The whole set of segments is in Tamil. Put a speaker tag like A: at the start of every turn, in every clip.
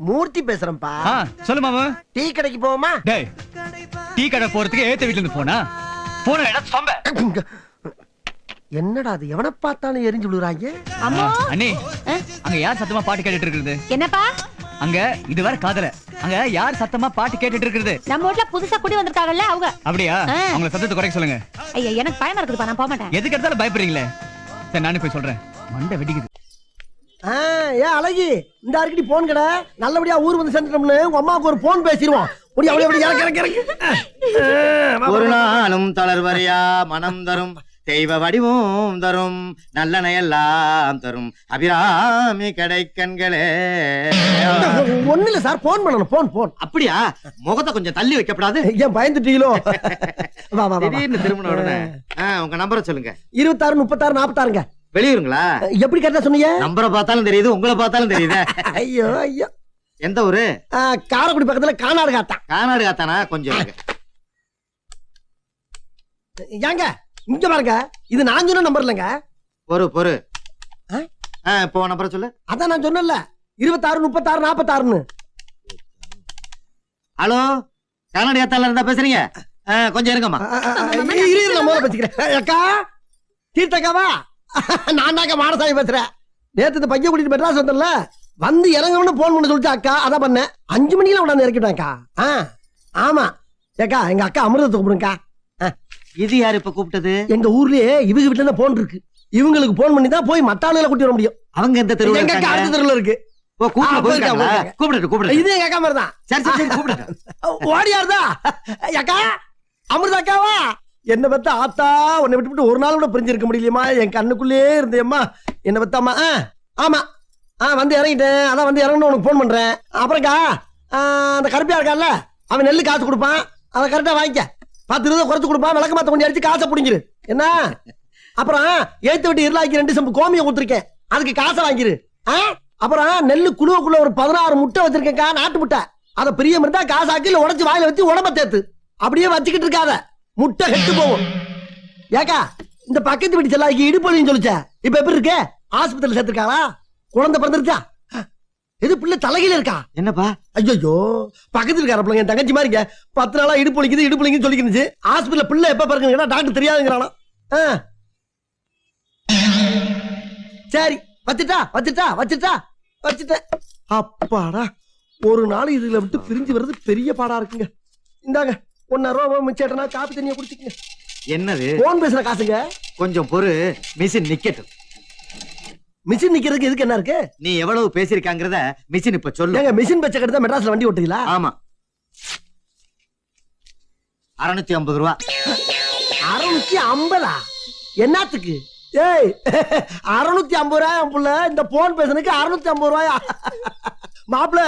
A: மூர்த்தி பேசுறேன்ப்பா.
B: சொல்லு மாமா.
A: டீ கடைக்கு போவோமா?
B: டேய், டீ கடை போறதுக்கு ஏத்த வீட்ல இருந்து போனா போன இடம் சொம்ப.
A: என்னடா அது, எவனை பார்த்தாலும் எரிஞ்சு விழுறாங்க.
C: அம்மா
B: அண்ணே, அங்க யார் சத்தமா பாட்டு கேட்டுட்டு இருக்குது?
C: என்னப்பா?
B: அங்க இது வர காதல. அங்க யார் சத்தமா பாட்டு கேட்டுட்டு இருக்குது?
C: நம்ம வீட்ல புதுசா குடி வந்திருக்காங்கல்ல அவங்க.
B: அப்படியா? அவங்க சத்தத்தை குறைக்க சொல்லுங்க.
C: ஐயா எனக்கு பயமா இருக்குதுப்பா, நான் போக மாட்டேன்.
B: எதுக்கு எடுத்தாலும் பயப்படுறீங்களே? சரி நானே போய் சொல்றேன். மண்டை வெடிக்குது.
A: ஏன் அழகி, இந்த அருக்கடி போன் கடை நல்லபடியா ஊர் வந்து சேர்ந்துட்டோம்னு உங்க அம்மாவுக்கு ஒரு போன் பேசிடுவோம்.
D: ஒரு நாளும் தளர்வரையா மனம் தரும் தெய்வ வடிவும் தரும் நல்லனையெல்லாம் தரும் அபிராமி கடைக்கண்களே.
A: ஒண்ணு இல்ல சார், போன் பண்ணணும். போன்
D: அப்படியா? முகத்தை கொஞ்சம் தள்ளி வைக்கப்படாது?
A: ஏன் பயந்துட்டீங்களோ?
D: திடீர்னு திருமண உடனே உங்க நம்பரை சொல்லுங்க.
A: 26 36 46ங்க.
D: வெளியூருங்களா?
A: எப்படி கரெக்டா சொன்னீங்க?
D: நம்பரை பார்த்தாலும் தெரியுது, உங்களை பார்த்தாலும் தெரியுது.
A: ஐயோ ஐயோ.
D: எந்த ஊரு?
A: காரைக்குடி பக்கத்துல கானாடு காத்தான்.
D: கானாடு காத்தானா? கொஞ்சம்
A: ஏங்க இங்க பாருங்க, இது நான் சொன்ன நம்பர் இல்லங்க.
D: பொறு இப்போ நம்பரை சொல்லு.
A: அதான் நான் சொன்னேன்ல, 26 36 46ன்னு.
D: ஹலோ, கானாடு காத்தால இருந்தா பேசுறீங்க? கொஞ்சம் இருங்கம்மா.
A: முதல்ல பேசிக்கிறேன். அக்கா தீர்த்தக்காவா? நான் தாங்க மாடசாமி பேசுறேன். நேத்து இந்த பையன் கூட்டிட்டு மெட்ராஸ் வந்தல, வந்து இறங்கணும்னு போன் பண்ண சொல்லிச்சு அக்கா. அதான் பண்ணேன். 5 மணிக்கெல்லாம் உடனே இறக்கிட்டாக்கா. ஆமா ஏக்கா, எங்க அக்கா அமிர்தத்தை கூப்பிடுங்கக்கா.
D: இது யாரு இப்ப கூப்பிட்டது?
A: எங்க ஊர்லயே இவங்க வீட்டுல தான் போன் இருக்கு. இவங்களுக்கு போன் பண்ணி தான் போய் மத்த ஆளுகளை கூட்டி வர முடியும்.
D: அவங்க எந்த தெருவுல?
A: எங்க அக்கா அடுத்த தெருவுல இருக்கு.
D: கூப்பிடு.
A: இது எங்க அக்கா மாதிரி தான்.
D: சரி கூப்பிடு.
A: ஓடியாருதா அக்கா? அமிர்தா அக்காவா? என்ன பத்தா ஆத்தா, உன்னை விட்டு ஒரு நாள் கூட பிரிஞ்சிருக்க முடியலையம்மா. என் கண்ணுக்குள்ளே இருந்தேம்மா. என்ன பத்தாமா? ஆமா வந்து இறங்கிட்டேன். அதான் வந்து இறங்கணும் உனக்கு போன் பண்றேன். அப்புறம்க்கா அந்த கருப்பியா இருக்கான்ல, அவன் நெல்லு காசு கொடுப்பான். அதை கரெக்டா வாங்கிக்க. 10 ரூபா குறைச்சு கொடுப்பான். விளக்க மாத்த கொண்டு அடிச்சு காசை பிடிங்கிரு என்ன. அப்புறம் ஏத்து விட்டு இருளாக்கி 2 சம்பு கோமியம் கொடுத்துருக்கேன், அதுக்கு காசை வாங்கிரு. அப்புறம் நெல்லு குழுவுக்குள்ள ஒரு 16 முட்டை வச்சிருக்கேன்க்கா, நாட்டு முட்டை. அதை பிரியம் இருந்தா காசாக்கி இல்ல உடச்சு வாயில வச்சு உடம்ப தேத்து. அப்படியே வச்சுக்கிட்டு இருக்காத, முட்டை கெட்டு போகும். ஏக்கா இந்த பக்கத்து வீட்டு செல்லாக்கி இடுப்பொழின்னு சொல்லிச்ச, இப்ப எப்படி இருக்கு? ஆஸ்பத்திரியில சேர்த்திருக்காளா? குழந்தை பிறந்துருச்சா? எது பிள்ளை தலையில இருக்கா?
D: என்னப்பா?
A: ஐயோ, பக்கத்துல இருக்கார பிள்ளைங்க தங்கச்சி மாதிரிங்க. 10 நாளா இடுப்பொழிக்குன்னு சொல்லிக்கிருந்துச்சு. ஆஸ்பத்திரியில பிள்ளை எப்ப பிறகுன்னு டாக்டர் தெரியாதுங்கிறானா. சரி வச்சுட்டேன். அப்பாடா, ஒரு நாள் இதுல விட்டு பிரிஞ்சு வர்றது பெரிய பாடா இருக்குங்க. இந்தாங்க 1,000 ரூபாய் மிச்சேட்டனா, காப்பி தண்ணியை குடிச்சுக்கங்க.
D: என்னது?
A: போன் பேசுற காசுங்க.
D: கொஞ்சம் பொறு, மிஷின் நிக்கட்டும்.
A: மிஷின் நிக்கிறதுக்கு எதுக்கு என்ன இருக்கு?
D: நீ எவ்வளவு பேசிருக்காங்கறத மிஷின் இப்ப சொல்லு.
A: ஏங்க மிஷின் பச்சை கட்டி தான் மெட்ராஸ்ல வண்டி ஓட்டுறீங்களா?
D: ஆமா. 650 ரூபா.
A: 650? என்னத்துக்கு? ஏய் 650 ரூபாய் புள்ள, இந்த போன் பேசுறதுக்கு 650 ரூபாயா? மாப்பிள்ள,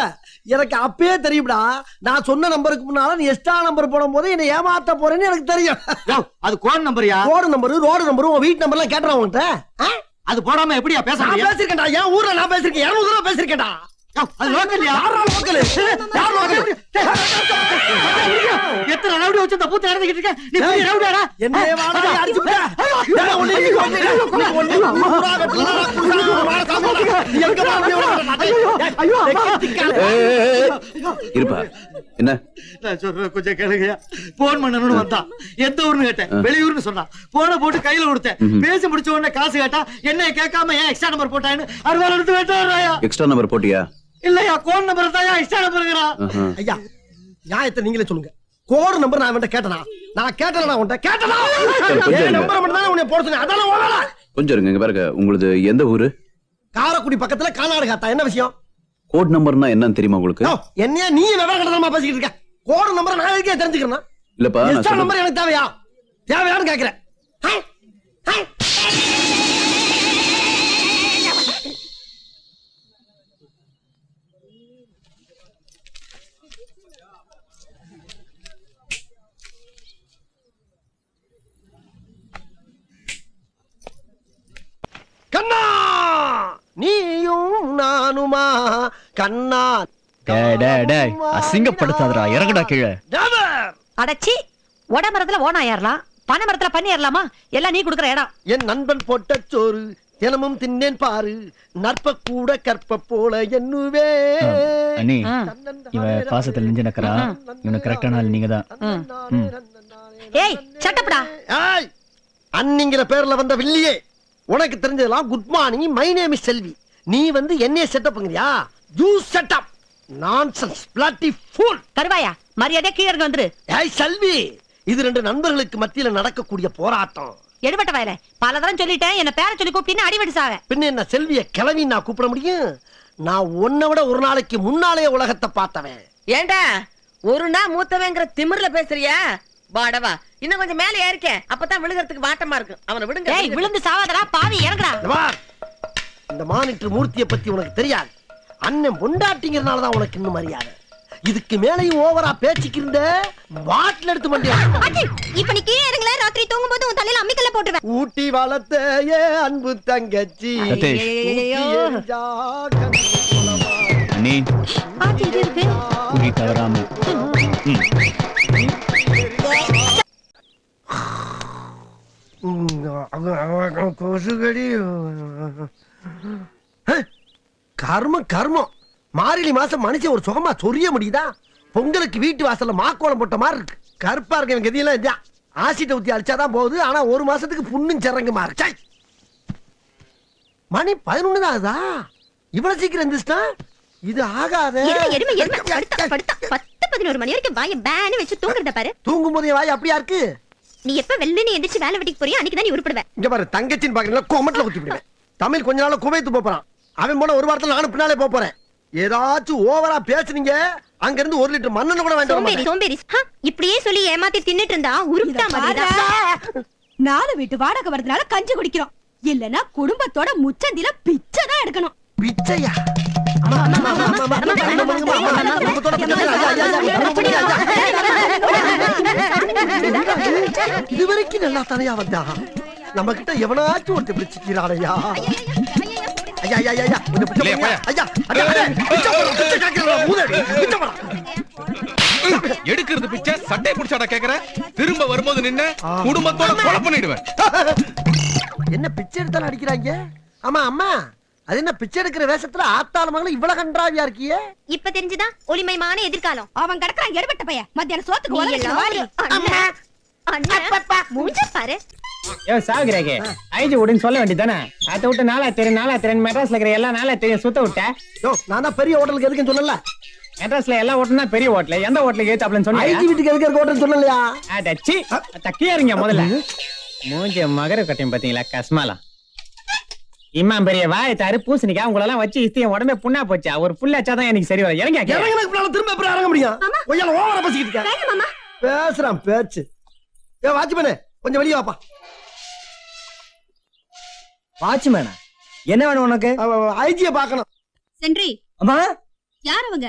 A: எனக்கு அப்பயே தெரியும்டா. நான் சொன்ன நம்பருக்கு முன்னால நீ எக்ஸ்ட்ரா நம்பர் போடும் போது என்ன ஏமாத்த போறேன்னு எனக்கு தெரியும்.
D: அது கோட் நம்பர்யா?
A: கோட் நம்பர், ரோடு நம்பர், உன் வீட்டு நம்பர்லாம் கேட்டுறேன் உங்ககிட்ட.
D: அது போடாம எப்படியா பேச முடியும்?
A: நான் பேசிருக்கேன்டா, என் ஊர்ல நான் பேசிருக்கேன். 200 ரூபாய் பேசிருக்கேன்டா.
D: அது லோக்கல்யா?
A: யாரா லோக்கல்? யார் லோக்கல்?
D: எத்தனை ரவுடி வச்சு இந்த பூத்த நடந்துக்கிட்டு இருக்க? நீ போய் ரவுடியாடா?
A: என்னைய வாடா அடிச்சு விட்ட. என்ன ஒண்ணு நீ ஒண்ணு ஊரா வெட்டலடா குடுறா மாற சாமடா. நீ எங்க போற? ஐயோ
E: இருப்பா. என்ன?
D: நான் சொல்றேன் கொஞ்சம் கேளுங்கயா. போன் பண்ணனும்னு வந்தான். எந்த ஊர்னு கேட்டேன். வெளியூர்னு சொன்னான். போன போட்டு கையில கொடுத்தேன். பேசி முடிச்ச உடனே காசு கேட்டா, என்ன கேட்காம ஏன் எக்ஸ்ட்ரா நம்பர் போட்டான்னு அறுவாள் எடுத்து வெட்டாராயா.
E: எக்ஸ்ட்ரா நம்பர் போட்டியா?
D: இல்லையா, கோட் நம்பர் தான் எக்ஸ்ட்ரா நம்பர்ங்கறா.
A: ஐயா நியாயத்தை நீங்களே சொல்லுங்க. கோட் நம்பர் நான் அவன்கிட்ட கேட்டனா? நான் கேட்டனா? உன்கிட்ட கேட்டனா? ஏன் நம்பர் மட்டும் தான் உன்னை போட சொன்னேன். அதால ஓடல.
E: கொஞ்சம் இருங்க, இங்க பாருங்க. உங்களுக்கு எந்த ஊரு?
A: காரைக்குடி பக்கத்துல கானாடு காத்தா. என்ன விஷயம்?
E: கோட் நம்பர்னா என்னன்னு தெரியுமா உங்களுக்கு?
A: என்னையா நீ விவரம் கட்டமா பேசிக்கிட்டு இருக்க? கோட் நம்பர் நான் எதுக்கே தெரிஞ்சுக்கிறேன்?
E: இல்லப்பா,
A: எக்ஸ்ட்ரா நம்பர் எனக்கு தேவையா? தேவையான்னு கேக்குறேன். கண்ணா நீயும் நானுமா கண்ணா.
B: அசிங்கப்படுத்தாதடா, இறங்கடா கீழே.
C: அடச்சி, ஒட மரத்துல ஓனா ஏறலாம், பனை மரத்துல பண்ணி ஏறலாமா? எல்லாம் நீ குடுக்குற இடம்.
A: என் நண்பன் போட்ட சோறு தினமும் தின்னேன் பாரு நற்ப கூட கற்ப போல என்னுவே
B: அண்ணி இவன் பாசத்துல நெஞ்சு நக்கறா இவனுக்கு கரெக்டான ஆள் நீங்க தான்
C: ஏய் சட்டப்படா.
A: ஏய் அன்னிங்கிற பேர்ல வந்த வில்லியே, உனக்கு தெரிஞ்சதெல்லாம் good morning my name is Selvi. நீ வந்து என்னைய செட்டப் பண்ணுறியா? You setup nonsense bloody fool.
C: கருவாயா மரியாதையா கீழ இறங்க வந்துரு.
A: ஏய் செல்வி, இது ரெண்டு நண்பர்களுக்கு மத்தியில நடக்கக்கூடிய போராட்டம்.
C: எடுபட்ட வயல பல தரம் சொல்லிட்டேன், என்ன பேரை சொல்லி கூப்பிட்டீன்னு அடிவடி சாவ.
A: பின்ன என்ன செல்விய கிளவி நான் கூப்பிட முடியும்? நான் உன்னை விட ஒரு நாளைக்கு முன்னாலே உலகத்தை பார்த்தவன்.
F: ஏண்டா ஒரு நாள் மூத்தவங்கிற திமிர்ல பேசுறியா? வாடவா இன்னும் கொஞ்சம் மேல ஏறிக்க, அப்பதான் விழுகிறதுக்கு வாட்டமா இருக்கு. அவனை விடுங்க.
C: ஏய் விழுந்து சாவாதடா பாவி, இறங்குடா.
A: இந்த மானிட்டர் மூர்த்தியை பத்தி உனக்கு தெரியாது. அண்ணன் பொண்டாட்டிங்கிறதுனாலதான் உனக்கு இன்னும் மரியாதை. இதுக்கு மேலையும் ஓவரா பேச்சுக்கு இருந்த பாட்டில் எடுத்து பண்ணியா?
C: இப்ப நீ கீழே இறங்கல, ராத்திரி தூங்கும்போது உன் தலையில அம்மிக்கல்ல போட்டுவேன்.
A: ஊட்டி வளர்த்த ஏ அன்பு தங்கச்சி.
B: அண்ணி
C: பாட்டி இது இருக்கு.
B: குறி தவறாம
A: கொசுகடி கர்மம் கர்மம். மார்கழி மாசம் மனுஷன் ஒரு சுகமா சொரிய முடியுதா? பொங்கலுக்கு வீட்டு வாசல்ல மாக்கோளம் போட்ட மாதிரி இருக்கு. கருப்பா இருக்க இவன் கதியெல்லாம் இல்லையா? ஆசிட்ட ஊத்தி அடிச்சாதான் போகுது. ஆனா ஒரு மாசத்துக்கு புண்ணும் சிறங்குமா இருக்கு. மணி 11 தான் ஆகுதா? இவ்வளவு சீக்கிரம் இருந்துச்சுன்னா இது ஆகாத.
C: எருமை 10-11 மணி வரைக்கும் வாயை பேனு வச்சு தூங்குறத பாரு.
A: தூங்கும் போதே வாய் அப்படியா இருக்கு?
C: நீ எப்ப வெள்ளனே எந்திரிச்சு வேலை வெட்டிக்கு போறியோ அன்னைக்கு தான் நீ உருப்படுவ.
A: இங்க பாரு, தங்கச்சின்னு பாக்குறீங்களா? கொமட்ல குத்தி விடுவேன். தமிழ் கொஞ்ச நாள் குவைத்து போறான். அவன் போன ஒரு வாரத்துல நானும் பின்னாலே போறேன். ஏதாச்சும் ஓவரா பேசுனீங்க, அங்க இருந்து 1 லிட்டர் மண்ணெண்ணெய் கூட வேண்டாம்.
C: சோம்பேறி இப்படியே சொல்லி ஏமாத்தி தின்னுட்டு இருந்தா உருப்பிட்டா மாதிரி.
G: 4 வீட்டு வாடகை வரதுனால கஞ்சி குடிக்கிறோம். இல்லனா குடும்பத்தோட முச்சந்தில பிச்சை தான் எடுக்கணும்.
A: பிச்சையா? இதுவரைக்கும் நல்லா தனியா வந்தா நம்ம கிட்ட எவனாச்சும் ஒருத்த பிடிச்சிக்கிறானையா? ஐயா ஐயா ஐயா கொஞ்சம் பிச்சை போடுங்க. ஐயா பிச்சை போடு, பிச்சை கேக்குறா மூதேவி. பிச்சை போடு.
H: எடுக்கிறது பிச்சை சட்டை புடிச்சாடா கேக்குற? திரும்ப வரும்போது நின்னு குடும்பத்தோட கொலை பண்ணிடுவேன்.
A: என்ன பிச்சை எடுத்தாலும் அடிக்கிறாங்க? ஆமா அம்மா, அது என்ன பிச்சை எடுக்கிற வேஷத்துல ஆத்தாள மகளும் இவ்வளவு கன்றாவியா இருக்கியே?
C: இப்ப தெரிஞ்சுதா ஒளிமயமான எதிர்காலம்.
G: அவன் கடக்குறான் எடுபட்ட பையன். மத்தியான சோத்துக்கு
C: மூஞ்ச பாரு.
I: ஏ சாகுறேகே ஐஜி உடனே சொல்ல வேண்டியதானே? அத விட்டு நாளா தெரியும் மெட்ராஸ்ல இருக்கிற எல்லா நாளா தெரியும் சுத்த விட்ட.
A: யோ நான் தான் பெரிய ஹோட்டலுக்கு எதுக்குன்னு சொன்னல.
I: மெட்ராஸ்ல எல்லா ஹோட்டல்னா பெரிய ஹோட்டல். எந்த ஹோட்டலுக்கு ஏத்தாப்லன்னு சொன்னீங்க?
A: ஐஜி வீட்டுக்கு எதுக்கு ஹோட்டல் சொன்னலையா?
I: அடச்சி தக்கியா இருங்க முதல்ல. மூஞ்ச மகர கட்டையும் பாத்தீங்களா கஸ்மாலா. இம்மா பெரிய வாய் தாரு பூசணிக்கா உங்களெல்லாம் வச்சு இஸ்தியம் உடம்பே புண்ணா போச்சா? ஒரு புல்ல வச்சாதான் எனக்கு சரி வரும். இறங்க
A: திரும்ப எப்படி இறங்க முடியும்? ஒய்யால ஓவரா பேசிக்கிட்டு இருக்க. பேசுறான் பேச்சு. ஏ வாட்ச்மேனே கொஞ்சம் வெளிய வாப்பா.
I: வாட்ச்மேனா என்ன வேணும் உனக்கு?
A: ஐஜியை பார்க்கணும்.
G: சென்றி
I: அம்மா
G: யார் அவங்க?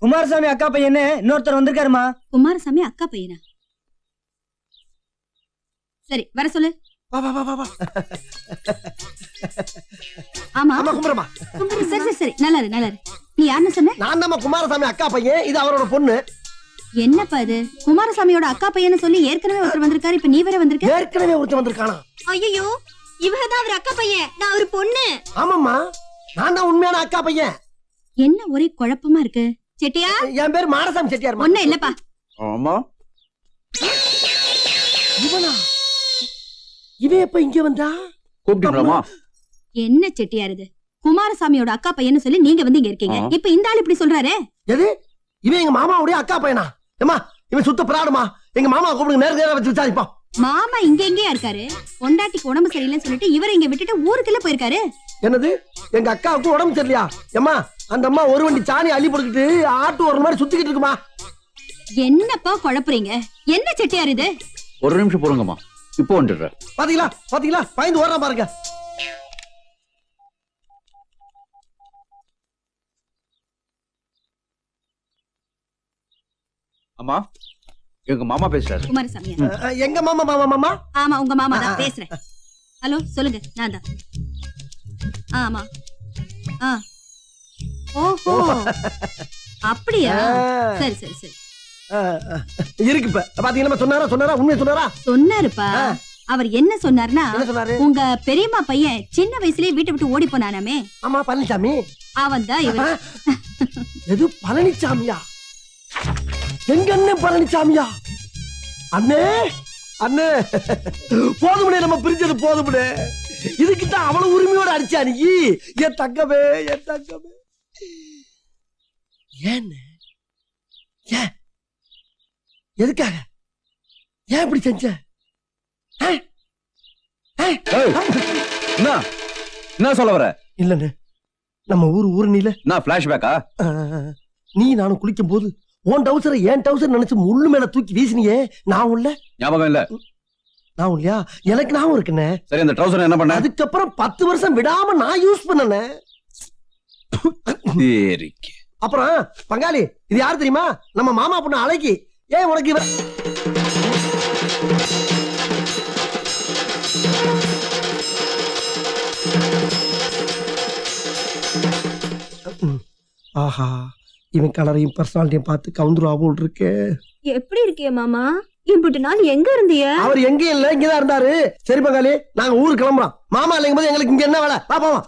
I: குமாரசாமி அக்கா பையன் இன்னொருத்தர் வந்திருக்காருமா.
G: குமாரசாமி அக்கா பையனா? சரி வர சொல்லு.
A: வா வா வா வா.
G: ஆமா
A: ஆமா குமரமா.
G: சரி சரி சரி நல்லாரு நல்லாரு. நீ யாருன்னு சொன்ன?
A: நான் தான் குமாரசாமி அக்கா பையன். இது அவரோட பொண்ணு.
G: என்னப்பா இது? குமாரசாமியோட அக்கா பையன்னு சொல்லி ஏற்கனவே ஒருத்தர் வந்திருக்காரு, இப்ப நீ வேற வந்திருக்க.
A: ஏற்கனவே ஒருத்தர் வந்திருக்கானா?
G: ஐயோ இவதான் அவர் அக்கா பையன், நான் அவர் பொண்ணு.
A: ஆமாம்மா, நான் தான் உண்மையான அக்கா பையன்.
G: என்ன ஒரே குழப்பமா இருக்கு. செட்டியா?
A: என் பேர் மாடசாமி செட்டியார்.
G: ஒண்ணு இல்லப்பா.
E: ஆமா
A: இவனா? இவன் எப்ப இங்க வந்தா?
E: கூப்பிட்டீங்களாமா?
G: என்ன செட்டியார் இது? குமாரசாமியோட அக்கா பையன்னு சொல்லி நீங்க வந்து இங்க இருக்கீங்க. இப்ப இந்த ஆள் இப்படி சொல்றாரு.
A: எது? இவன் எங்க மாமாவுடைய அக்கா பையனா? ஏமா இவன் சுத்த பிராடுமா? எங்க மாமா கூப்பிடுங்க, நேரா வச்சு விசாரிப்போம்.
G: மாமா இங்க எங்கேயா இருக்காரு? பொண்டாட்டிக்கு உடம்பு சரியில்லைன்னு சொல்லிட்டு இவரை இங்க விட்டுட்டு ஊருக்குள்ள போயிருக்காரு.
A: என்னது? எங்க அக்காவுக்கு உடம்பு சரியில்லையா? ஏமா அந்த அம்மா ஒரு வண்டி சாணி அள்ளி போட்டுக்கிட்டு ஆட்டு ஒரு மாதிரி சுத்திக்கிட்டு இருக்குமா?
G: என்னப்பா குழப்புறீங்க? என்ன செட்டியார் இது?
E: ஒரு நிமிஷம் போடுங்கம்மா, இப்போ வந்துடுறேன்.
A: பாத்தீங்களா பாத்தீங்களா பயந்து ஓடுறா பாருங்க.
E: அம்மா எங்க மாமா பேசுறாரு.
G: குமாரசாமியா?
A: எங்க மாமா மாமா மாமா?
G: ஆமா உங்க மாமா தான் பேசுறேன். ஹலோ சொல்லுங்க, நான் தான். ஆமா. ஓஹோ அப்படியா? சரி சரி சரி
A: இருக்கு. இப்ப பாத்தீங்களா சொன்னாரா உண்மையை சொன்னாரா?
G: சொன்னாருப்பா. அவர் என்ன சொன்னார்னா
A: என்ன சொன்னாரு?
G: உங்க பெரியம்மா பையன் சின்ன வயசுலயே வீட்டை விட்டு ஓடி போனானாமே
A: ஆமா பழனிசாமி.
G: அவன் தான் இவர்.
A: எது பழனிசாமியா? எங்க அண்ணன் பழனிசாமியா? அண்ணே அண்ணே போதுமுடே, நம்ம பிரிஞ்சது போதுமுடே. இதுக்குதான் அவ்வளவு உரிமையோட அடிச்சா நீ. என் தங்கமே, என் தங்கமே. ஏன் ஏன் எதுக்காக ஏன் இப்படி செஞ்ச?
E: ஏய், என்ன சொல்ல வர?
A: இல்லண்ணே, நம்ம ஊர் நீல
E: நான் பிளாஷ்பேக்கா?
A: நீ நானும் குளிக்கும் போது உன் டவுசரை என் டவுசர் நினைச்சு முள்ளு மேல தூக்கி வீசினியே, நான் உள்ள
E: ஞாபகம் இல்ல.
A: நான் இல்லையா? எனக்கு ஞாபகம் இருக்குண்ணே.
E: சரி, அந்த ட்ரவுசர் என்ன பண்ண?
A: அதுக்கப்புறம் 10 வருஷம் விடாம நான் யூஸ் பண்ணனே. அப்புறம் பங்காளி, இது யாரு தெரியுமா? நம்ம மாமா பொண்ணு அழகி. ஏன் உனக்கு இவ ஆஹா, இவன் கலரையும் பர்சனாலிட்டியும் பார்த்து கவுந்துருவா போல் இருக்கு.
C: எப்படி இருக்கிய மாமா? இம்புட்டு நாள் எங்க இருந்திய?
A: அவர் எங்கேயும் இல்ல, இங்கதான் இருந்தாரு. சரி பங்காளி, நாங்க ஊருக்கு கிளம்புறோம். மாமா இல்லைங்கும் போது எங்களுக்கு இங்க என்ன வேலை? பாப்போம்.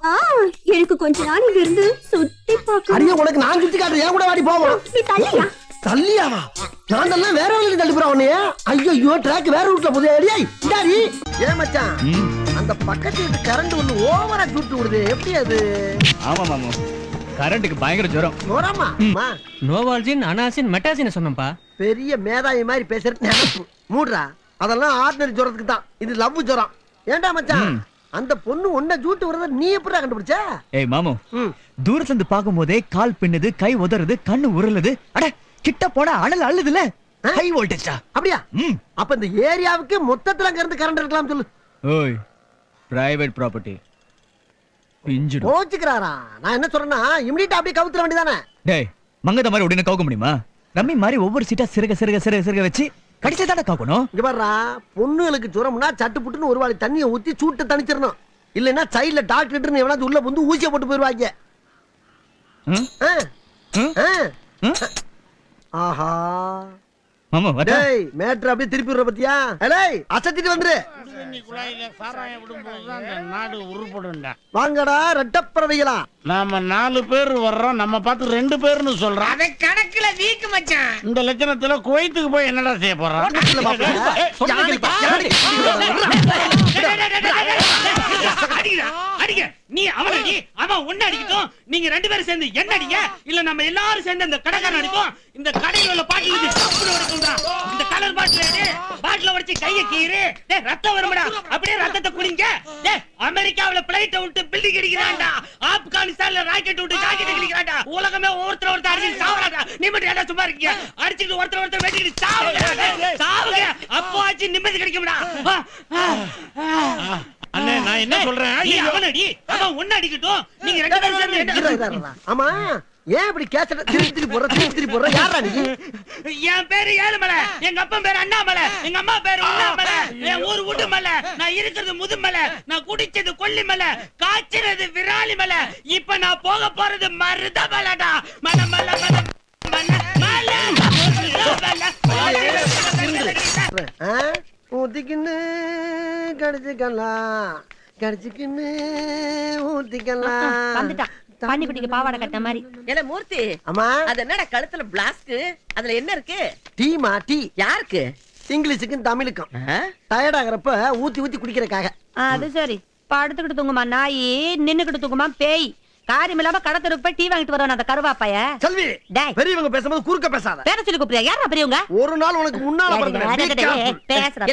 C: எனக்கு கொஞ்ச நாள் இங்க இருந்து சுத்தி பார்க்க.
A: அடியே, உனக்கு நான் சுத்தி காட்டுறேன். ஏன் கூட வாடி போவோம்.
C: நீ தள்ளியா?
A: தள்ளியாவா? நான் எல்லாம் வேற வழியில தள்ளி போறேன் உன்னைய. ஐயோ, ட்ராக் வேற ரூட்ல போதே. அடியே இந்தாடி. ஏன் மச்சான், அந்த பக்கத்து வீட்டு கரண்ட் ஒண்ணு ஓவரா சுட்டு விடுது. எப்படி அது?
B: ஆமா மாமு, கரண்ட்டுக்கு பயங்கர ஜுரம்.
A: ஜுரமா?
I: நோவால்ஜின், அனாசின், மெட்டாசின் சொன்னப்பா.
A: பெரிய மேதாவி மாதிரி பேசுறது நினைப்பு. மூடுறா, அதெல்லாம் ஆர்டினரி ஜுரத்துக்கு தான். இது லவ் ஜுரம். ஏன்டா மச்சான், அந்த பொண்ணு ஒன்ன ஜூட்டு வரத நீ எப்படிடா கண்டுபிடிச்ச?
B: ஏய் மாமு, தூரத்துல இருந்து பாக்கும் போதே கால் பின்னுது, கை உதறுது, கண்ணு உருளுது. அட கிட்ட போனா அனல் அள்ளுதுல. ஹை வோல்டேஜ்டா.
A: அப்படியா? அப்ப இந்த ஏரியாவுக்கு மொத்தத்துல அங்க இருந்து கரண்ட் இருக்கலாம் சொல்லு.
B: ஓய், பிரைவேட் ப்ராப்பர்ட்டி. பிஞ்சிடு.
A: கோச்சுக்கிறாரா? நான் என்ன சொல்றேன்னா, இமிடியேட்டா அப்படியே கவுத்துற வேண்டியதானே.
B: டேய், மங்கத மாதிரி உடனே கவுக்க முடியுமா? ரம்மி மாதிரி ஒவ்வொரு சீட்டா சிறுக சிறுக சிறுக சிறுக வச்சு கடிச்சா தானே கவுக்கணும்.
A: இங்க பாருடா, பொண்ணுகளுக்கு ஜுரம்னா சட்டு புட்டுன்னு ஒரு வாளி தண்ணியை ஊத்தி சூட்டை தணிச்சிடணும். இல்லைன்னா சைடுல டாக்டர் எவனாச்சும் உள்ள வந்து ஊசியை போட்டு போயிருவாங்க. ஆஹா
B: மாமா, வர.
A: டேய், மேட்டர் அப்படியே திருப்பி விடுற பத்தியா? ஏய், அசத்திட்டு வந்துரு.
J: நாடு உருப்படும்டா.
A: வாங்கடா ரெட்டப்பறவைகளா.
J: நாம 4 பேர் வர்றோம், நம்ம பார்த்து 2 பேர்னு சொல்றோம்.
F: அதை கணக்குல வீக்கு மச்சான்.
J: இந்த லட்சணத்துல குவைத்துக்கு போய் என்னடா செய்ய போறோம்?
K: நீ அவனை அவன் ஒண்ணு அடிக்கட்டும், நீங்க 2 பேரும் சேர்ந்து என்ன அடிங்க, இல்ல நம்ம எல்லாரும் சேர்ந்து அந்த கடைக்காரன் அடிப்போம். இந்த கடையில உள்ள பாட்டில் இந்த கலர் பாட்டில உடைச்சு கைய கீறு. ரத்தம் வரும்டா, அப்படியே ரத்தத்தை குடிங்க. அமெரிக்காவில பிளைட்ட விட்டு பில்டிங் அடிக்கிறான்டா, ஆப்கானிஸ்தான்ல ராக்கெட் விட்டு ராக்கெட் அடிக்கிறான்டா. உலகமே ஒருத்தர் அடிச்சு சாவறான்டா. நீ மட்டும் என்ன சும்மா இருக்கீங்க? அடிச்சுட்டு ஒருத்தர் வெட்டிட்டு சாவுங்க. அப்போ ஆச்சு நிம்மதி கிடைக்கும்டா.
J: அண்ணே, நான் என்ன சொல்றேன்,
K: அவனடி அவன் ஒண்ணு அடிக்கட்டும், நீங்க 2 பேரும் சேர்ந்து.
A: ஆமா, ஏன் இப்படி கேசட்ட திருப்பி போடுற? யாரா நீ?
K: என் பேரு ஏழுமலை, எங்க அப்பா பேரு அண்ணாமலை, எங்க அம்மா பேரு உண்ணாமலை, என் ஊர் உடுமலை, நான் இருக்கிறது முதுமலை, நான் குடிச்சது கொல்லிமலை, காய்ச்சறது விராலிமலை, இப்ப நான் போக போறது மருதமலைடா. மலமல
A: ஊத்திக்கின்னு கடிச்சுக்கலாம், கடிச்சுக்கின்னு ஊத்திக்கலாம்.
C: வந்துட்டான் பண்ணி குட்டிக்கு பாவாடை கட்ட மாதிரி.
F: என்ன மூர்த்தி,
A: அம்மா,
F: அது என்னடா கழுத்துல பிளாஸ்க்? அதுல என்ன இருக்கு?
A: டீமா? டீ
F: யாருக்கு?
A: இங்கிலீஷுக்கும் தமிழுக்கும். டயர்ட் ஆகிறப்ப ஊத்தி ஊத்தி குடிக்கிறக்காக.
C: அது சரி, படுத்துக்கிட்டு தூங்குமா நாயி, நின்னுக்கிட்டு தூங்குமா பேய். காரியம் இல்லாம கடத்தருக்கு போய் டீ வாங்கிட்டு வரணும் அந்த கருவாப்பாய.
A: செல்வி, பெரியவங்க பேசும்போது குறுக்க பேசாத.
C: பேர சொல்லி கூப்பிடுறியா? யாரா பெரியவங்க?
A: ஒரு நாள் உனக்கு முன்னால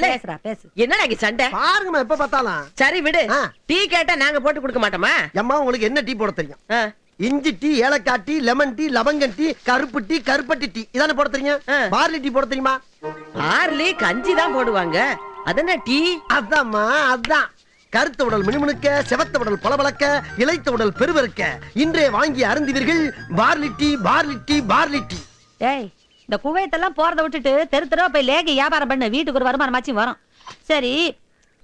C: பேசுறா பேசு.
F: என்னடா சண்டை?
A: பாருங்கம்மா, எப்ப பார்த்தாலும்.
F: சரி விடு, டீ கேட்டா நாங்க போட்டு கொடுக்க மாட்டோமா?
A: அம்மா, உங்களுக்கு என்ன டீ போட தெரியும்? இஞ்சி டீ, ஏலக்காய் டீ, லெமன் டீ, லவங்கம் டீ, கருப்பு டீ, கருப்பட்டி டீ, இதானே போட தெரியும்? பார்லி டீ போட தெரியுமா?
F: பார்லி கஞ்சி தான் போடுவாங்க. அதென்ன டீ?
A: அதாம்மா, அதான். கருத்த உடல் மினுமினுக்க, செவத்த உடல் பளபளக்க, இளைத்த உடல் பெருவருக்க, இன்றே வாங்கி அருந்துவீர்கள் barley tea, barley tea, barley tea.
C: ஏய், இந்த குவைத்தெல்லாம் போறத விட்டுட்டு தெரு தெருவா போய் லேகி வியாபாரம் பண்ணு, வீட்டுக்கு ஒரு வருமானமாச்சும் வரும். சரி,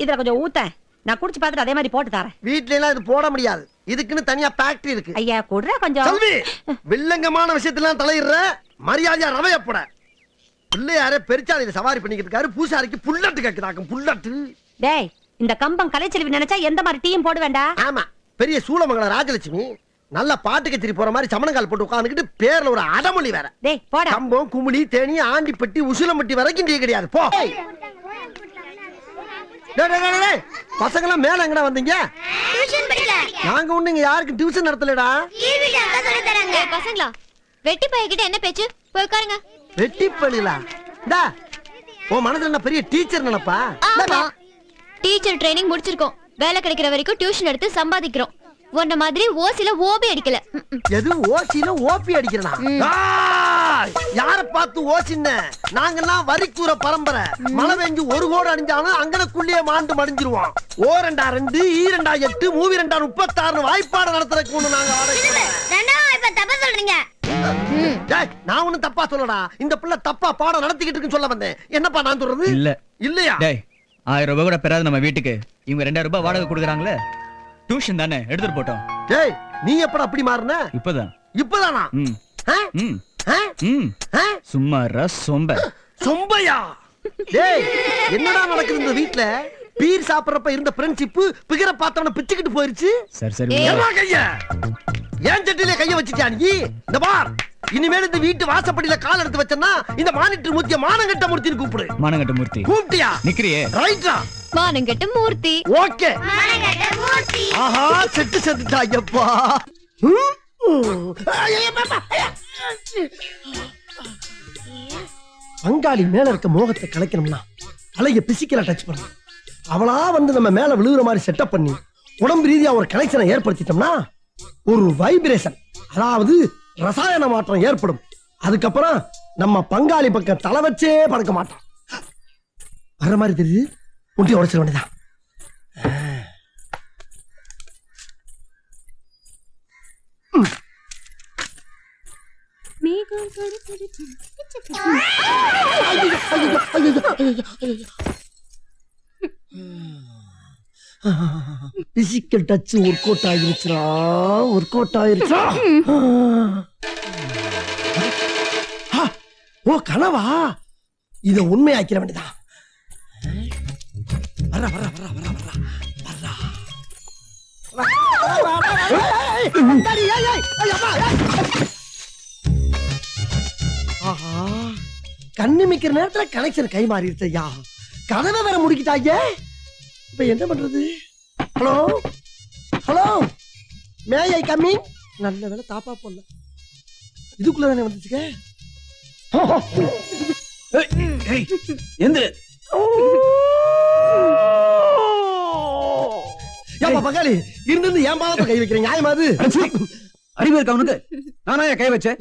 C: இதுல கொஞ்சம் ஊத்த, நான் குடிச்சு பார்த்துட்டு அதே மாதிரி போட்டு தரேன்.
A: வீட்ல எல்லாம் இது போட முடியாது, இதுக்குன்னு தனியா ஃபேக்டரி இருக்கு.
C: ஐயா குடுற கொஞ்சம்.
A: செல்வி, வில்லங்கமான விஷயத்தெல்லாம் தலையிடுற, மரியாதையா ரவைய போட. பிள்ளையாரே பெருச்சாலையில சவாரி பண்ணிக்கிட்டு இருக்காரு, பூசாரிக்கு புல்லட்டு கேக்குதாக்கும். புல்லட்டு
C: டேய் இந்த கம்பம் கலைச்செல்வி நினைச்சா எந்த மாதிரி டீயும் போட வேண்டாம்.
A: ஆமா, பெரிய சூளமங்கலம் ராஜலட்சுமி நல்ல பாட்டு கச்சேரி போற மாதிரி சமணங்கால் போட்டு உட்காந்துக்கிட்டு பேர்ல ஒரு அடமொழி வேற.
C: டேய் போடா.
A: கம்பம், குமுளி, தேனி, ஆண்டிப்பட்டி, உசிலம்பட்டி வரைக்கும் டீ கிடையாது. போ. பசங்க எல்லாம் மேல எங்கடா வந்தீங்க? நாங்க ஒண்ணு இங்க யாருக்கு டியூஷன் நடத்தலடா.
G: பசங்களா வெட்டி பையகிட்ட என்ன பேச்சு? போய் உட்காருங்க.
A: வெட்டி பள்ளிகளா? டா உன் மனசுல என்ன பெரிய டீச்சர் நினைப்பா?
G: டீச்சர் ட்ரைனிங் முடிச்சிருக்கோம். வேலை கிடைக்கிற வரைக்கும் டியூஷன் எடுத்து சம்பாதிக்கிறோம். உன்ன மாதிரி ஓசில ஓபி அடிக்கல.
A: எது ஓசில ஓபி அடிக்கிறனா? யார பார்த்து ஓசின்ன? நாங்கெல்லாம் வரிக்கூற பரம்பரை. மழை பெஞ்சு ஒரு கோடு அடிஞ்சாலும் அங்கனக்குள்ளேயே மாண்டு மடிஞ்சிருவோம். ஓ 2 2 ஈ 2 8 மூவி 2 36 வாய்ப்பாடு நடத்துறதுக்கு ஒண்ணு நாங்க
G: இப்ப தப்பா சொல்றீங்க.
A: நான் ஒண்ணும் தப்பா சொல்லடா. இந்த பிள்ளை தப்பா பாடம் நடத்திக்கிட்டு இருக்குன்னு சொல்ல வந்தேன். என்னப்பா நான் சொல்றது?
B: இல்ல
A: இல்லையா?
B: டேய் 1000 ரூபாய் கூட பெறாத நம்ம வீட்டுக்கு இவங்க 2000 ரூபாய் வாடகை கொடுக்குறாங்களே. டியூஷன் தானே எடுத்துட்டு போட்டோம்.
A: டேய் நீ எப்படா அப்படி மாறுன?
B: இப்பதான்.
A: இப்பதானா?
B: சும்மா சொம்ப
A: சொம்பையா? டேய் என்னடா நடக்குது இந்த வீட்ல? பீர் சாப்பிடுறப்ப இருந்த ஃப்ரெண்ட்ஷிப் பிகர பார்த்தவன பிச்சுக்கிட்டு போயிருச்சு.
B: சரி சரி
A: கைய ஏன் சட்டில கைய வச்சிட்டியா நீ? இந்த பார், இனிமேல் இந்த வீட்டு வாசப்படியில கால் எடுத்து வச்சனா இந்த மானிட்டர் மூர்த்திய மானங்கட்ட மூர்த்தின்னு கூப்பிடு.
B: மானங்கட்ட மூர்த்தி
A: கூப்பிட்டியா?
B: நிக்கிறியே.
A: ரைட்டா.
G: மானங்கட்ட மூர்த்தி.
A: ஓகே.
G: மானங்கட்ட மூர்த்தி.
A: ஆஹா செட்டு செத்துட்டாயப்பா. பங்காளி மேல இருக்க மோகத்தை கலைக்கணும்னா அலைய பிசிக்கலா டச் பண்ணணும். அவளா வந்து நம்ம மேல விழுகிற மாதிரி செட்டப் பண்ணி உடம்பு ரீதியா ஒரு கனெக்ஷனை ஏற்படுத்திட்டோம்னா ஒரு வைப்ரேஷன், அதாவது ரசாயன மாற்றம் ஏற்படும். அதுக்கப்புறம் நம்ம பங்காளி பக்கம் தலை வச்சே படுக்க மாட்டோம். வர்ற மாதிரி தெரியுது. முட்டி உடைச்சிட வேண்டியதான். பிசிக்கல் டச் ஒர்க் அவுட் ஆயிருச்சுடா. ஒர்க் அவுட் ஆயிருச்சா? ஓ கனவா? இத உண்மையாக்கிற வேண்டியதான். வர்றா வர்றா வர்றா வர்றா வர்றா வர்றா. கண்ணு மிக்கிற நேரத்துல கனெக்ஷன் கை மாறிடுச்சு ஐயா. கதவை வேற முடிக்கிட்டாங்க. இப்ப என்ன பண்றது? ஹலோ ஹலோ, மே ஐ கம்மிங்? நல்ல வேலை தாப்பா போடல. இதுக்குள்ள தானே வந்துச்சுக்க.
E: எந்த
A: பங்காளி இருந்து ஏன் பாவத்தை கை வைக்கிறீங்க? நியாயமா அது?
E: அறிவு இருக்கா உனக்கு? நானா கை வச்சேன்?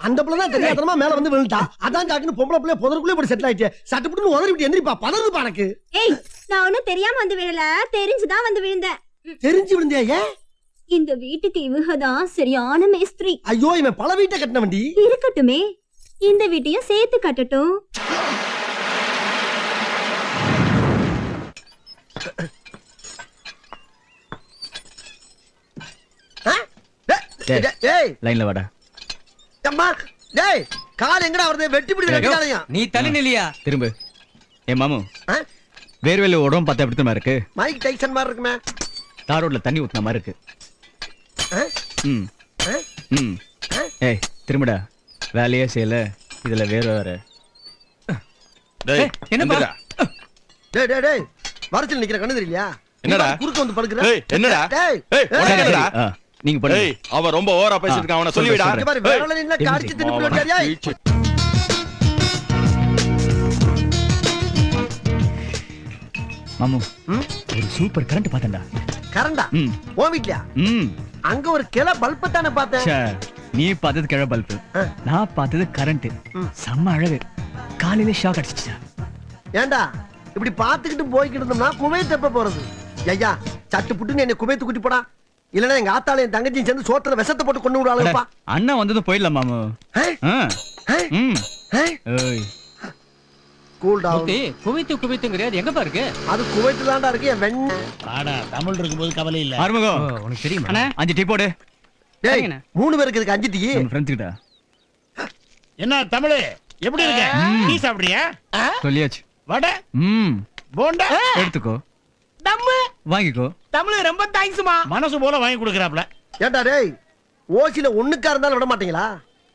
A: அந்த பிள்ளை தான் தெரியாதனமா மேல வந்து விழுந்தா. அதான் ஜாக்குன்னு பொம்பளை பிள்ளை புதருக்குள்ளே போய் செட்டில் ஆயிடுச்சு. சட்டு புட்டு உதறி விட்டு எந்திரிப்பா. பதறுதுப்பா எனக்கு.
G: ஏய் நான் ஒண்ணும் தெரியாம வந்து விழல, தெரிஞ்சுதான் வந்து விழுந்தேன்.
A: தெரிஞ்சு விழுந்தியா? ஏன்?
G: இந்த வீட்டுக்கு இவங்கதான் சரியான மேஸ்திரி.
A: ஐயோ இவன் பல வீட்டை கட்டின வண்டி.
G: இருக்கட்டுமே, இந்த வீட்டையும் சேர்த்து கட்டட்டும்.
B: லைன்ல வாடா.
A: அம்மா டேய் கால் எங்கடா வருது? வெட்டி பிடி வெட்டிட்டாலயா?
B: நீ தள்ளி நில்லியா? திரும்ப. ஏ மாமு, வேர்வேல ஓடும் பார்த்தா எப்படி இருக்கு?
A: மைக் டைசன் மாதிரி இருக்குமே.
B: தார் ரோட்ல தண்ணி ஊத்துன மாதிரி இருக்கு. ஏய் திரும்படா. வேலையே செய்யல, இதுல வேற.
H: டேய்
B: என்னடா?
A: டேய் டேய் டேய் வரச்சில நிக்கிற கண்ணு தெரியலையா?
H: என்னடா
A: குறுக்க வந்து படுக்குற?
H: டேய் என்னடா?
A: டேய்
H: என்னடா?
B: நீங்க போடு.
H: டேய் அவன் ரொம்ப ஓவரா பேசிட்டு இருக்கான். அவனை சொல்லி விடா.
A: இங்க பாரு வேறல நின்னு காடிச்சு திருப்பி விட்டாரியா?
B: மாமு ஒரு சூப்பர் கரண்ட் பார்த்தேன்டா.
A: கரண்டா? ஓ வீட்லயா? அங்க ஒரு கிள பல்ப் தானே பார்த்தேன்.
B: நீ பார்த்தது கிள பல்ப், நான் பார்த்தது கரண்ட். செம்ம அழகு. காலையில ஷாக் அடிச்சிச்சா.
A: ஏண்டா இப்படி பாத்துக்கிட்டு போய்கிட்டு இருந்தோம்னா குவைத் எப்ப போறது? ஐயா சட்டு புட்டுன்னு என்ன குவைத்து கூட்டி போடா. இல்லனா எங்க ஆத்தால என் தங்கச்சியும் சேர்ந்து சோத்துல விஷத்தை போட்டு கொண்டு விடுவாங்கப்பா.
B: அண்ணா வந்ததும் போயிடலாம் மாமு.
A: Cool down.
I: குவைத்துங்கறியாது எங்க பாருக்கு?
A: அது குவைத்துல தான்டா இருக்கு. என் வெண்ண
J: ஆடா தமிழ் இருக்கும்போது கவலை இல்ல.
B: ஆறுமுகம் உனக்கு தெரியுமா? அண்ணா 5 டீ போடு.
A: டேய் 3 பேருக்கு இதுக்கு 5 டீ.
B: நம்ம ஃப்ரெண்ட்ஸ் கிட்ட.
J: என்ன தமிழ் எப்படி இருக்க? டீ சாப்பிடுறியா?
B: சொல்லியாச்சு.
J: வடை
B: ம்
J: போண்டா
B: எடுத்துக்கோ.
K: தம்மு
B: வாங்கிக்கோ.
K: தமிழ் ரொம்ப தேங்க்ஸ்மா. மனசு போல வாங்கி கொடுக்கறாப்ல.
A: ஏண்டா டேய் ஓசில ஒண்ணுக்கா இருந்தாலும் விட மாட்டீங்களா?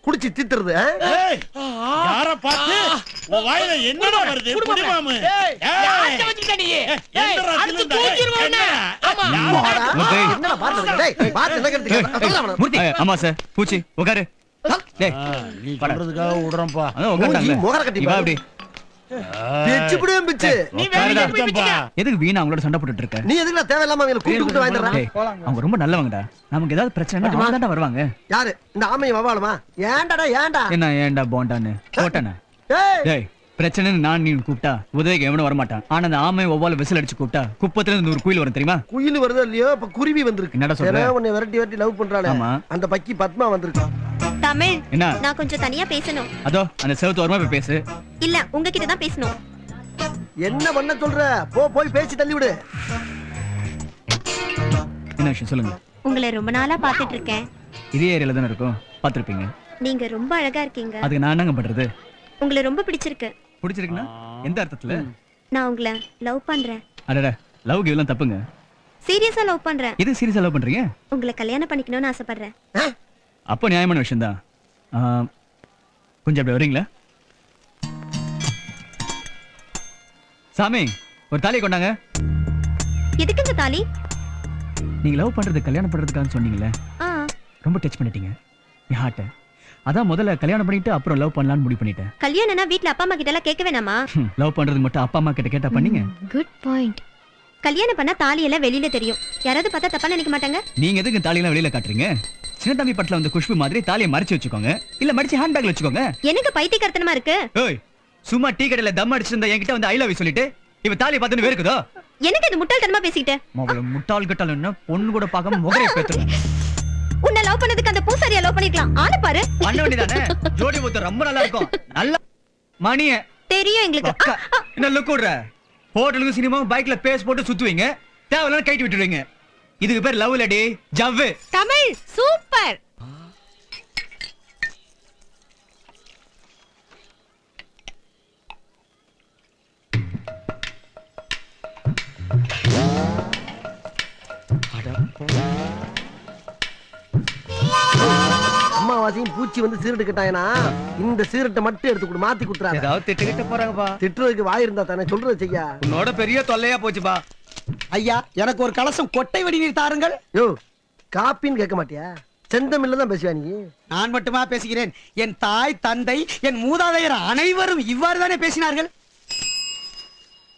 A: குடிச்சு தீத்துறது
K: யார பார்த்து உன் வாயில என்னடா வருது? புடிமாமு. யார்ட்ட வச்சிட்ட நீ? அடுத்து தூக்கிடுவானே. ஆமா.
A: என்னடா பாத்து டேய் பாத்து என்ன கேக்குறீங்க?
B: மூர்த்தி. ஆமா சார். பூச்சி உட்காரு. டேய்
K: நீ பண்றதுக்காக விடுறேன்ப்பா.
B: அதான் உட்கார்ந்தாங்க.
A: மோகர கட்டி
B: வா அப்படி.
A: பிச்சு புடியும் பிச்சு.
K: நீ வேலைக்கு போய்ப்பா.
B: எதுக்கு வீணா அவங்களோட சண்டை போட்டுட்டு இருக்க?
A: நீ எதுக்குடா தேவையில்லாம அவங்கள கூப்பிட்டு வாங்கிடுறா?
B: டேய், அவங்க ரொம்ப நல்லவங்கடா. நமக்கு ஏதாவது பிரச்சனை அவங்க தான்டா வருவாங்க.
A: யாரு இந்த ஆமையை வவாலுமா? ஏன்டாடா ஏன்டா?
B: என்ன ஏன்டா போண்டான்னு போட்டானே?
A: டேய்
B: டேய் பிரச்சனைன்னு நான் நீ கூப்பிட்டா உதவிக்கு எவனும் வர மாட்டான். ஆனா அந்த ஆமை ஒவ்வால விசில் அடிச்சு கூப்பிட்டா குப்பத்துல இருந்து 100 குயில் வரும் தெரியுமா?
A: குயில் வருதோ இல்லையோ இப்ப குருவி வந்திருக்கு.
B: என்னடா சொல்ற?
A: உன்னை விரட்டி லவ் பண்றாளே
B: ஆமா.
A: அந்த பக்கி பத்மா வந்திருக்கு.
G: தமிழ்,
B: என்ன?
G: நான் கொஞ்சம் தனியா பேசணும்.
B: அதோ அந்த செவத்து ஓரமா போய் பேசு.
G: இல்ல உங்ககிட்ட தான் பேசணும்.
A: என்ன பண்ண சொல்ற? போய் பேசி தள்ளி விடு.
B: என்ன விஷயம் சொல்லுங்க.
G: உங்களை ரொம்ப நாளா பாத்துட்டு இருக்கேன்.
B: இதே ஏரியால தானே இருக்கும், பாத்திருப்பீங்க.
G: நீங்க ரொம்ப அழகா இருக்கீங்க.
B: அதுக்கு நான் என்னங்க பண்றது?
G: உங்களை ரொம்ப பிடிச்சிருக்கு.
B: பிடிச்சிருக்குன்னா எந்த அர்த்தத்துல?
G: நான் உங்களை லவ் பண்றேன்.
B: அடடா லவ் கிவ் எல்லாம் தப்புங்க.
G: சீரியஸா லவ் பண்றேன்.
B: எது சீரியஸா லவ் பண்றீங்க?
G: உங்களை கல்யாணம் பண்ணிக்கணும்னு ஆசைப்படுறேன்.
B: அப்போ நியாயமான விஷயம் தான். கொஞ்சம் அப்படி வரீங்களா? சாமி ஒரு தாலியை கொண்டாங்க.
G: எதுக்குங்க தாலி?
B: நீங்க லவ் பண்றது கல்யாணம் பண்றதுக்காக சொன்னீங்களே,
G: ஆ,
B: ரொம்ப டச் பண்ணிட்டீங்க என் ஹார்ட்டை. அதான் முதல்ல கல்யாணம் பண்ணிட்டு அப்புறம் லவ் பண்ணலாம்னு முடிவு பண்ணிட்டேன்.
G: கல்யாணம்னா வீட்ல அப்பா அம்மா கிட்ட எல்லாம் கேட்க வேணாமா?
B: லவ் பண்றது மட்டும் அப்பா அம்மா கிட்ட கேட்டா பண்ணீங்க.
G: Good point. கல்யாணம் பண்ணா தாலி எல்லாம் வெளியில தெரியும். யாராவது பார்த்தா தப்பா நினைக்க மாட்டாங்க?
B: நீங்க எதுக்கு தாலியெல்லாம் வெளியில காட்டுறீங்க? சின்ன தம்பி பட்ல வந்து குஷ்பு மாதிரி தாலியை மறைச்சு வச்சுக்கோங்க, இல்ல மடிச்சு ஹேண்ட்பேக்ல வச்சுக்கோங்க.
G: எனக்கு பைத்தியக்காரத்தனமா இருக்கு.
B: ஏய் சும்மா டீ கடையில தம் அடிச்சிருந்தா என்கிட்ட வந்து ஐ லவ் யூ சொல்லிட்டு இவ தாலியை பார்த்துன்னு வேர்க்குதோ?
G: எனக்கு இது முட்டாள்தனமா பேசிக்கிட்டே.
B: மவள முட்டாள் கட்டால் என்ன பொண்ணு கூட பார்க்காம முகரை பேத்துற.
G: உன்னை லவ் பண்ணதுக்கு அந்த பூசாரியா லவ் பண்ணிக்கலாம். ஆளு பாரு.
B: பண்ண வேண்டியதானே? ஜோடி முத்து ரொம்ப நல்லா இருக்கும். நல்ல மணிய
G: தெரியும் எங்களுக்கு.
B: அக்கா, என்ன லுக் விடுற? ஹோட்டலுக்கு சினிமாவும் பைக்ல பேஸ் போட்டு சுத்துவீங்க, தேவையில்லாம் கைட்டு விட்டுடுவீங்க. இதுக்கு பேர் லவ் இல்லடி, ஜவ்வு.
C: தமிழ் சூப்பர்.
A: அம்மாவாசையும் பூச்சி வந்து சீரட்டு கட்டாயனா இந்த சீரட்டை மட்டும் எடுத்து கொடு, மாத்தி குடுறாங்க.
B: ஏதாவது திட்டுக்கிட்ட போறாங்கப்பா.
A: திட்டுறதுக்கு வாய் இருந்தா தானே சொல்றது செய்யா.
B: உன்னோட பெரிய தொல்லையா போச்சுப்பா.
A: ஐயா எனக்கு ஒரு கலசம் கொட்டை வடி நீர் தாருங்கள். யோ காப்பின்னு கேட்க மாட்டியா? செந்தமில்ல தான் பேசுவா நீ.
D: நான் மட்டுமா பேசுகிறேன்? என் தாய் தந்தை என் மூதாதையர் அனைவரும் இவ்வாறு தானே பேசினார்கள்.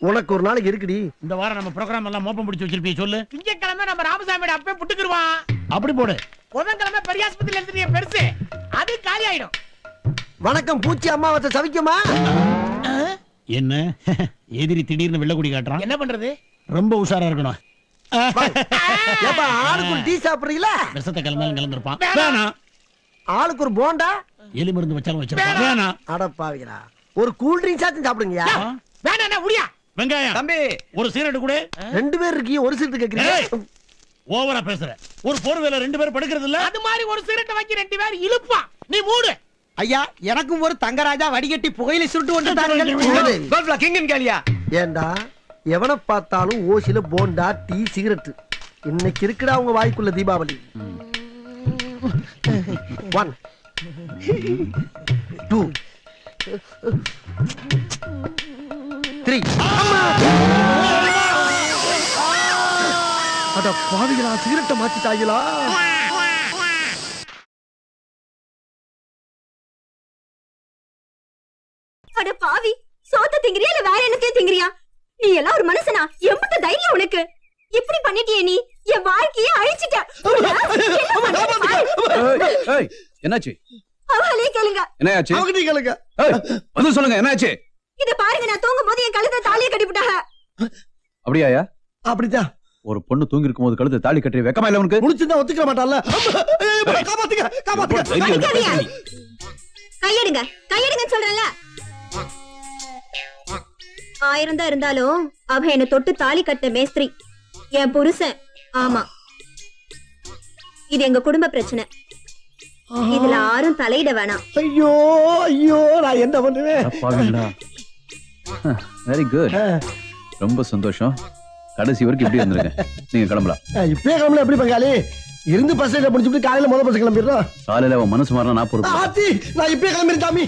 A: உனக்கு ஒரு நாளைக்கு இருக்குடி.
K: இந்த வாரம் நம்ம ப்ரோகிராம் எல்லாம் மோப்பம் பிடிச்சு வச்சிருப்பீங்க சொல்லு. திங்கக்கிழமை நம்ம ராமசாமியோட அப்பே புட்டுக்குருவான். அப்படி போடு. புதன்கிழமை பெரியாஸ்பத்திரியில எடுத்துறிய பெருசு அது காலி ஆயிடும்.
A: வணக்கம் பூச்சி அம்மாவாசை சவிக்குமா?
K: என்ன எதிரி திடீர்னு வெள்ளக்குடி காட்டுறான்? என்ன பண்றது? ரொம்ப உஷாரா இருக்கணும்.
A: ஏப்பா ஆளுக்கு ஒரு டீ சாப்பிடுறீங்களா?
K: விஷத்தை கலந்தாலும் கலந்துருப்பான். வேணாம்.
A: ஆளுக்கு ஒரு போண்டா,
K: எலி மருந்து வச்சாலும் வச்சிருப்பான். வேணாம்.
A: அடப்பாவிங்களா, ஒரு கூல் ட்ரிங்க்ஸ் ஆச்சும் சாப்பிடுங்கயா.
K: வேணாம் முடியா. வெங்காயம்
B: தம்பி
K: ஒரு சீரட் கூட.
A: 2 பேர் இருக்கீங்க, ஒரு சீட்டு கேக்குறீங்க.
K: ஓவரா பேசுற. ஒரு போர்வேல 2 பேர் படுக்கிறது இல்ல. அது மாதிரி ஒரு சீரட் வாங்கி 2 பேர் இழுப்பா. நீ மூடு.
D: ஐயா எனக்கும் ஒரு தங்கராஜா வடிகட்டி புகையில சுருட்டு கொண்டு தாருங்கள்.
B: கோல்ஃப்ல கிங்னு கேளியா?
A: ஏண்டா எவனை பார்த்தாலும் ஓசில போண்டா டீ சிகரெட். இன்னைக்கு இருக்குடா உங்க வாய்க்குள்ள தீபாவளி. 1 2 3. அட பாவிகளா, சிகரெட்டை மாத்திட்டாங்களா?
G: அட பாவி, சோத்த திங்கறியா இல்ல வேற என்னத்தையும் திங்கறியா? நீ எல்லாம் ஒரு மனுஷனா? எம்பட்ட தைரியம் உனக்கு? இப்படி பண்ணிட்டியே நீ? என் வாழ்க்கையே அழிச்சிட்ட.
E: ஏய் என்னாச்சு?
G: அவளே கேளுங்க.
E: என்னாச்சு?
A: அவங்க நீ கேளுங்க.
E: ஏய் வந்து சொல்லுங்க என்னாச்சு?
G: இத பாருங்க, நான் தூங்கும் போது என் கழுத்தை தாலியை கட்டிவிட்டாங்க.
E: அப்படியாயா?
A: அப்படிதான்.
E: ஒரு பொண்ணு தூங்கி இருக்கும்போது கழுத்தை தாலி கட்டி வெக்கமா இல்ல உனக்கு?
A: முடிச்சிருந்தா ஒத்துக்க மாட்டான்ல. காப்பாத்துங்க காப்பாத்துங்க.
G: கையெடுங்க கையெடுங்க சொல்றேன்ல. 1000 தான் இருந்தாலும் அவ என்ன தொட்டு தாலி கட்ட மேஸ்திரி என் புருஷன். ஆமா, இது எங்க குடும்ப பிரச்சனை. இதுல யாரும் தலையிட வேணாம்.
A: ஐயோ ஐயோ, நான் என்ன பண்ணுவேன்?
E: பாவீங்களா? வெரி குட், ரொம்ப சந்தோஷம். கடைசி வரைக்கும் இப்படி இருந்திருங்க. நீங்க கிளம்பலாம்.
A: இப்பயே கிளம்பல எப்படி பங்காளி? இருந்து பஸ் முடிச்சுட்டு காலையில முதல் பஸ் கிளம்பிடுறோம்.
E: காலையில அவன் மனசு மாறினா நான் பொறுப்பு.
A: நான் இப்பயே கிளம்பிருக்காமி.